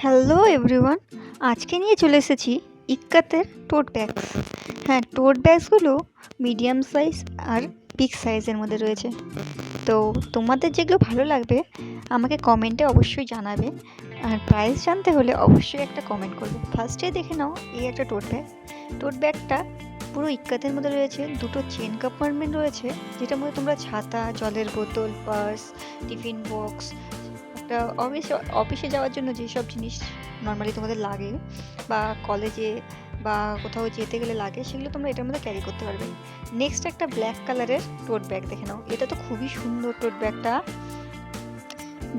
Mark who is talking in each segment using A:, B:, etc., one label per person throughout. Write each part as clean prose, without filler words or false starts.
A: Hello everyone, আজকে নিয়ে চলে এসেছি ইক্কাতের টোট ব্যাগস। হ্যাঁ, টোট ব্যাগসগুলো মিডিয়াম সাইজ আর বিগ সাইজের মধ্যে রয়েছে। তো তোমাদের যেগুলো ভালো লাগবে আমাকে কমেন্টে অবশ্যই জানাবে। আর প্রাইস জানতে হলে অবশ্যই একটা কমেন্ট করবে। ফার্স্টে দেখে নাও, এই একটা টোট ব্যাগ। টোট ব্যাগটা পুরো ইক্কাতের মধ্যে রয়েছে, দুটো চেন কম্পার্টমেন্ট রয়েছে, যেটার মধ্যে তোমরা ছাতা, জলের বোতল, পার্স, টিফিন বক্স, একটা অফিসে যাওয়ার জন্য যেসব জিনিস নর্মালি তোমাদের লাগে বা কলেজে বা কোথাও যেতে গেলে লাগে, সেগুলো তোমরা এটার মধ্যে ক্যারি করতে পারবে। নেক্সট একটা ব্ল্যাক কালারের টোট ব্যাগ দেখে নাও। এটা তো খুবই সুন্দর টোট ব্যাগটা।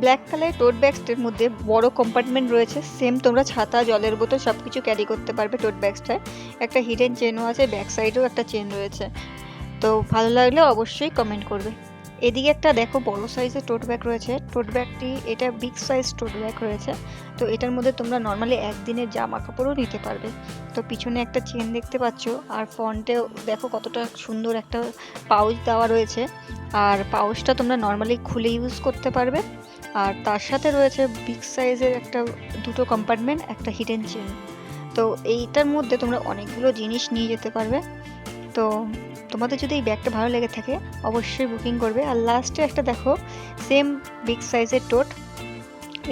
A: ব্ল্যাক কালারের টোট ব্যাগসটার মধ্যে বড় কম্পার্টমেন্ট রয়েছে, সেম তোমরা ছাতা, জলের বোতল সব কিছু ক্যারি করতে পারবে টোট ব্যাগসটায়। একটা হিডেন চেনও আছে, ব্যাক সাইডেও একটা চেন রয়েছে। তো ভালো লাগলে অবশ্যই কমেন্ট করবে। এদিকে একটা দেখো বড় সাইজের টোট ব্যাগ রয়েছে। টোট ব্যাগটি এটা বিগ সাইজ টোট ব্যাগ রয়েছে। তো এটার মধ্যে তোমরা নর্মালি একদিনের জামা কাপড়ও নিতে পারবে। তো পিছনে একটা চেন দেখতে পাচ্ছ, আর ফ্রন্টেও দেখো কতটা সুন্দর একটা পাউচ দেওয়া রয়েছে। আর পাউচটা তোমরা নর্মালি খুলে ইউজ করতে পারবে। আর তার সাথে রয়েছে বিগ সাইজের একটা দুটো কম্পার্টমেন্ট, একটা হিডেন চেন। তো এইটার মধ্যে তোমরা অনেকগুলো জিনিস নিয়ে যেতে পারবে। তো তোমাদের যদি এই ব্যাগটা ভালো লেগে থাকে অবশ্যই বুকিং করবে। আর লাস্টে একটা দেখো সেম বিগ সাইজের টোট,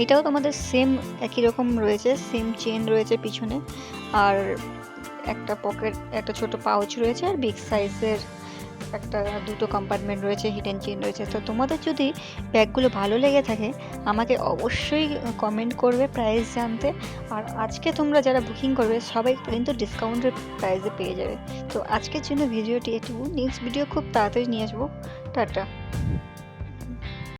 A: এটাও তোমাদের সেম একই রকম রয়েছে, সেম চেন রয়েছে পিছনে, আর একটা পকেট, একটা ছোট পাউচ রয়েছে, আর বিগ সাইজের একটা দুটো কম্পার্টমেন্ট রয়েছে, হিডেন চেন রয়েছে। তো তোমাদের যদি ব্যাগগুলো ভালো লেগে থাকে আমাকে অবশ্যই কমেন্ট করবে প্রাইস জানতে। আর আজকে তোমরা যারা বুকিং করবে সবাই কিন্তু ডিসকাউন্টের প্রাইসে পেয়ে যাবে। তো আজকের জন্য ভিডিওটি এটুকু, নেক্সট ভিডিও খুব তাড়াতাড়ি নিয়ে আসবো। টাটা।